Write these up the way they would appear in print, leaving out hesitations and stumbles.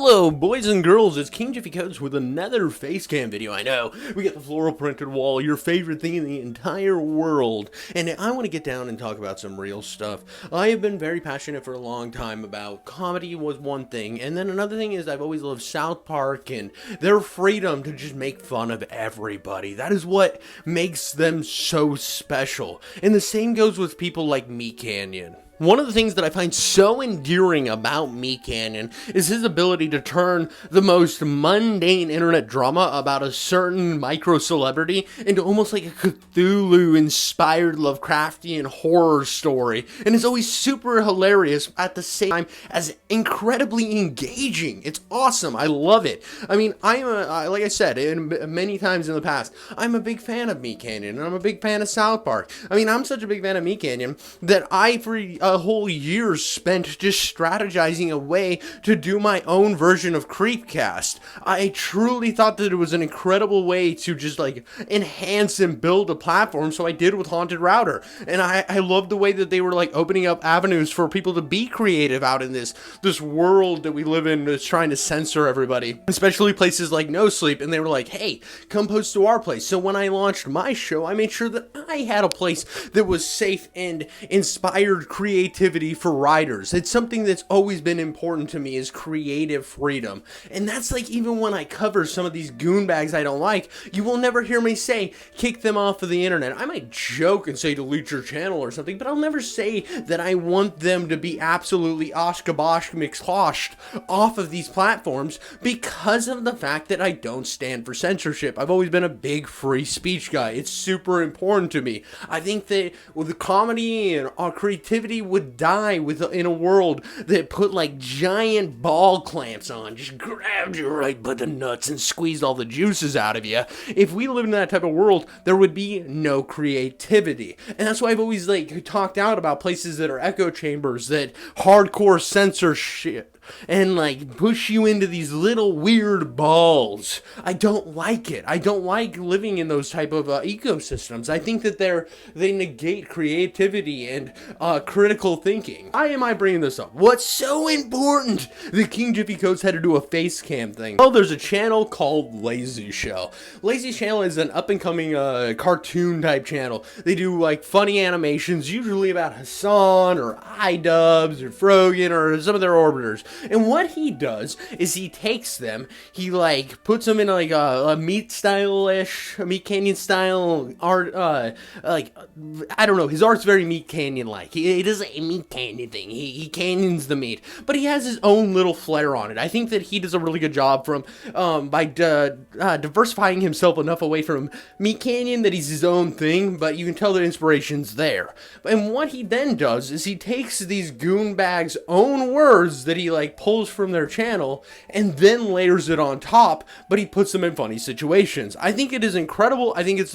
Hello boys and girls, it's King Jiffy Codes with another facecam video. I know, we got the floral printed wall, your favorite thing in the entire world. And I want to get down and talk about some real stuff. I have been very passionate for a long time about comedy was one thing, and then another thing is I've always loved South Park and their freedom to just make fun of everybody. That is what makes them so special. And the same goes with people like meatcanyon. One of the things that I find so endearing about meatcanyon is his ability to turn the most mundane internet drama about a certain micro-celebrity into almost like a Cthulhu-inspired Lovecraftian horror story. And it's always super hilarious at the same time as incredibly engaging. It's awesome. I love it. I mean, like I said, many times in the past, I'm a big fan of meatcanyon, and I'm a big fan of South Park. I mean, I'm such a big fan of meatcanyon that for a whole year spent just strategizing a way to do my own version of Creepcast. I truly thought that it was an incredible way to just like enhance and build a platform, so I did with Haunted Router. And I loved the way that they were like opening up avenues for people to be creative out in this world that we live in that's trying to censor everybody, especially places like No Sleep. And they were like, hey, come post to our place. So when I launched my show, I made sure that I had a place that was safe and inspired creativity for writers. It's something that's always been important to me, is creative freedom. And that's like, even when I cover some of these goonbags I don't like, you will never hear me say kick them off of the internet. I might joke and say delete your channel or something, but I'll never say that I want them to be absolutely oshkabosh mixcloshed off of these platforms, because of the fact that I don't stand for censorship. I've always been a big free speech guy. It's super important to me. I think that with the comedy and our creativity would die in a world that put like giant ball clamps on, just grabbed you right by the nuts and squeezed all the juices out of you. If we lived in that type of world, there would be no creativity. And that's why I've always like talked out about places that are echo chambers, that hardcore censorship and like push you into these little weird balls. I don't like it. I don't like living in those type of ecosystems. I think that they negate creativity and critical thinking. Why am I bringing this up? What's so important? The King Jiffy Codes had to do a face cam thing. Well, there's a channel called Lazy Shell. Lazy Shell is an up-and-coming cartoon type channel. They do like funny animations, usually about Hasan or iDubbbz or Frogan or some of their orbiters. And what he does is he takes them, he like puts them in like a meat canyon style art, like, I don't know, his art's very meatcanyon like. He does a meat canyon thing, he canyons the meat, but he has his own little flair on it. I think that he does a really good job by diversifying himself enough away from meatcanyon that he's his own thing, but you can tell the inspiration's there. And what he then does is he takes these goonbags' own words that he like pulls from their channel and then layers it on top, but he puts them in funny situations. I think it is incredible. I think it's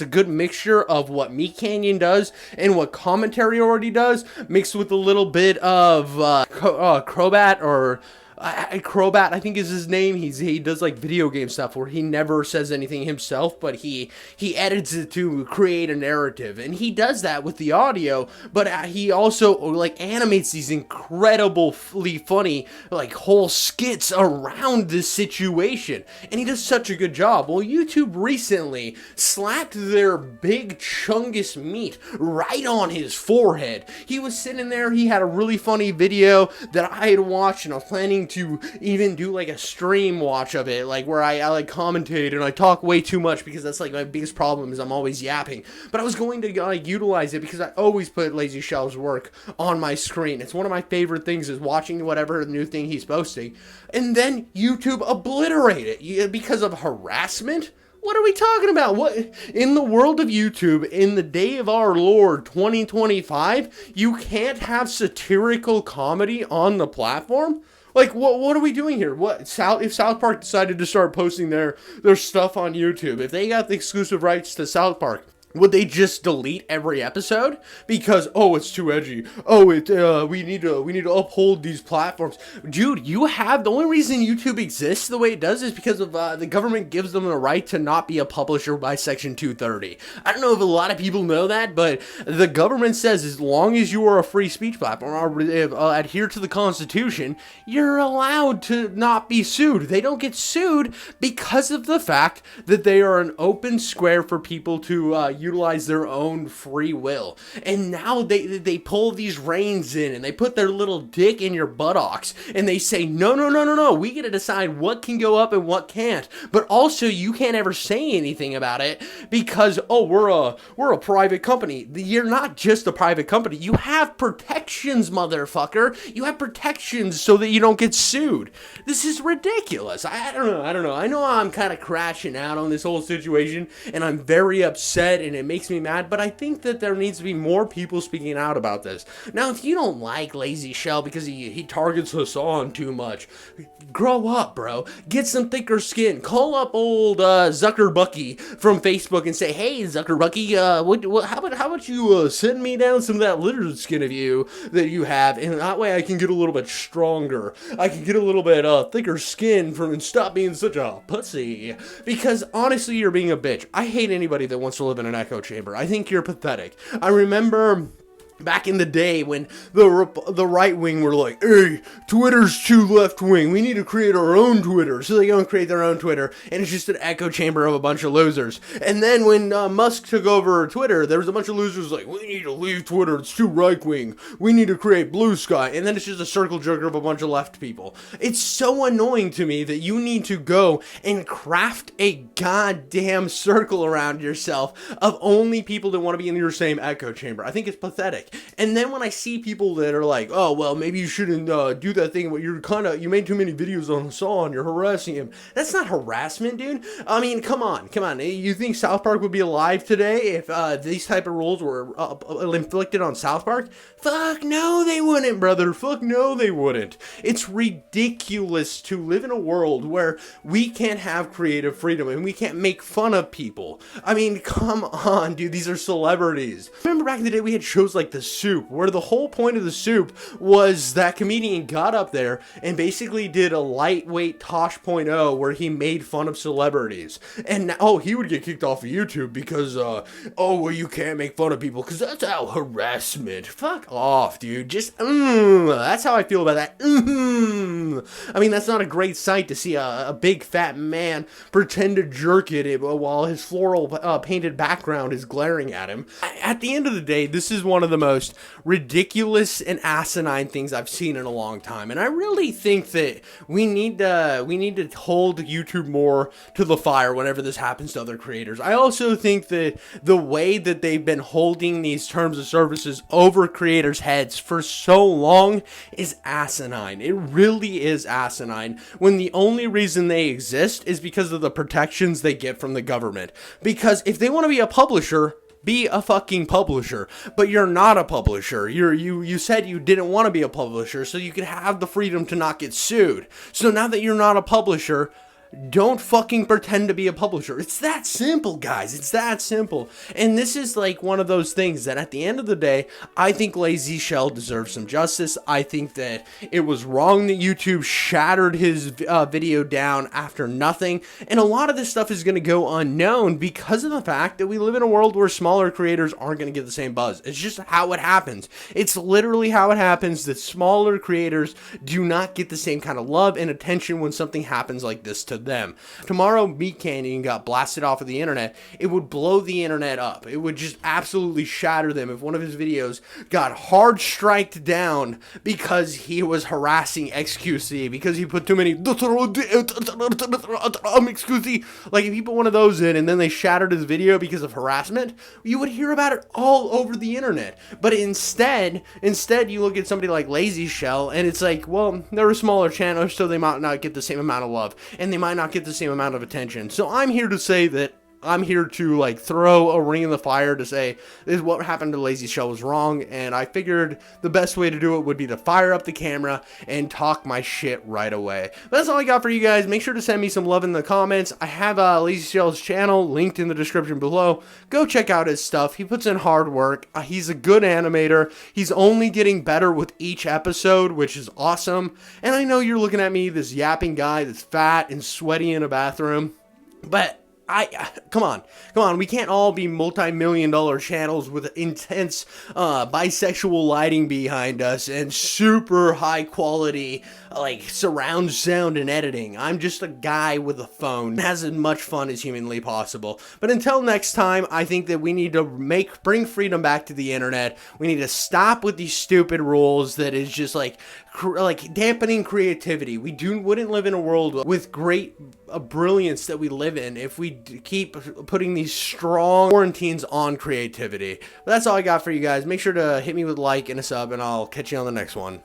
a good mixture of what meatcanyon does and what commentary already does, mixed with a little bit of Crobat, or Crobat, I think is his name. He does like video game stuff where he never says anything himself, but he edits it to create a narrative, and he does that with the audio, but he also like animates these incredibly funny like whole skits around this situation, and he does such a good job. Well, YouTube recently slapped their big chungus meat right on his forehead. He was sitting there, he had a really funny video that I had watched, and I was planning to even do like a stream watch of it, like where I like commentate and I talk way too much, because that's like my biggest problem, is I'm always yapping. But I was going to like utilize it because I always put Lazy Shell's work on my screen. It's one of my favorite things, is watching whatever new thing he's posting, and then YouTube obliterate it because of harassment. What are we talking about? What in the world of YouTube, in the day of our Lord 2025, you can't have satirical comedy on the platform? Like, what are we doing here? If South Park decided to start posting their stuff on YouTube, if they got the exclusive rights to South Park, would they just delete every episode because, oh, it's too edgy? Oh, we need to uphold these platforms. Dude, the only reason YouTube exists the way it does is because of the government gives them the right to not be a publisher by Section 230. I don't know if a lot of people know that, but the government says as long as you are a free speech platform or adhere to the Constitution, you're allowed to not be sued. They don't get sued because of the fact that they are an open square for people to utilize their own free will. And now they pull these reins in and they put their little dick in your buttocks and they say, no, we get to decide what can go up and what can't. But also you can't ever say anything about it because, oh, we're a private company. You're not just a private company. You have protections, motherfucker. You have protections so that you don't get sued. This is ridiculous. I don't know. I know I'm kind of crashing out on this whole situation and I'm very upset and it makes me mad, but I think that there needs to be more people speaking out about this. Now, if you don't like Lazy Shell because he targets Hasan too much, grow up, bro. Get some thicker skin. Call up old Zuckerbucky from Facebook and say, hey, Zuckerbucky, how about you send me down some of that lizard skin of you that you have, and that way I can get a little bit stronger. I can get a little bit thicker skin and stop being such a pussy. Because honestly, you're being a bitch. I hate anybody that wants to live in an echo chamber. I think you're pathetic. I remember back in the day when the right wing were like, hey, Twitter's too left wing. We need to create our own Twitter. So they go and create their own Twitter, and it's just an echo chamber of a bunch of losers. And then when Musk took over Twitter, there was a bunch of losers like, we need to leave Twitter. It's too right wing. We need to create Blue Sky. And then it's just a circle jerker of a bunch of left people. It's so annoying to me that you need to go and craft a goddamn circle around yourself of only people that want to be in your same echo chamber. I think it's pathetic. And then when I see people that are like, oh, well, maybe you shouldn't do that thing, but you made too many videos on Hasan, you're harassing him. That's not harassment, dude. I mean, come on. You think South Park would be alive today if these type of rules were inflicted on South Park? Fuck no, they wouldn't, brother. Fuck no, they wouldn't. It's ridiculous to live in a world where we can't have creative freedom and we can't make fun of people. I mean, come on, dude. These are celebrities. Remember back in the day we had shows like The Soup, where the whole point of The Soup was that comedian got up there and basically did a lightweight Tosh.0 where he made fun of celebrities. And now, he would get kicked off of YouTube because, well, you can't make fun of people because that's how harassment. Fuck off, dude. Just, that's how I feel about that. I mean, that's not a great sight to see a big fat man pretend to jerk it while his floral painted background is glaring at him. At the end of the day, this is one of the most ridiculous and asinine things I've seen in a long time, and I really think that we need to hold YouTube more to the fire whenever this happens to other creators. I also think that the way that they've been holding these terms of services over creators' heads for so long is asinine. It really is asinine, when the only reason they exist is because of the protections they get from the government. Because if they want to be a publisher, be a fucking publisher, but you're not a publisher. You said you didn't want to be a publisher so you could have the freedom to not get sued. So now that you're not a publisher, don't fucking pretend to be a publisher. It's that simple, guys. It's that simple. And this is like one of those things that at the end of the day, I think Lazy Shell deserves some justice. I think that it was wrong that YouTube shattered his video down after nothing. And a lot of this stuff is going to go unknown because of the fact that we live in a world where smaller creators aren't going to get the same buzz. It's just how it happens. It's literally how it happens that smaller creators do not get the same kind of love and attention when something happens like this to them. Tomorrow, meatcanyon got blasted off of the internet. It would blow the internet up. It would just absolutely shatter them if one of his videos got hard striked down because he was harassing XQC, because he put too many XQC. Like, if he put one of those in and then they shattered his video because of harassment, you would hear about it all over the internet. But instead you look at somebody like Lazy Shell and it's like, well, they're a smaller channel, so they might not get the same amount of love and they might not get the same amount of attention. So I'm here to say that I'm here to like throw a ring in the fire to say this is what happened to Lazy Show was wrong, and I figured the best way to do it would be to fire up the camera and talk my shit right away. But that's all I got for you guys. Make sure to send me some love in the comments. I have Lazy Show's channel linked in the description below. Go check out his stuff. He puts in hard work. He's a good animator. He's only getting better with each episode, which is awesome. And I know you're looking at me, this yapping guy that's fat and sweaty in a bathroom, but come on, we can't all be multi-million-dollar channels with intense bisexual lighting behind us and super high quality like surround sound and editing. I'm just a guy with a phone that has as much fun as humanly possible. But until next time, I think that we need to bring freedom back to the internet. We need to stop with these stupid rules that is just like dampening creativity. We wouldn't live in a world with great brilliance that we live in if we keep putting these strong quarantines on creativity. But that's all I got for you guys. Make sure to hit me with a like and a sub, and I'll catch you on the next one.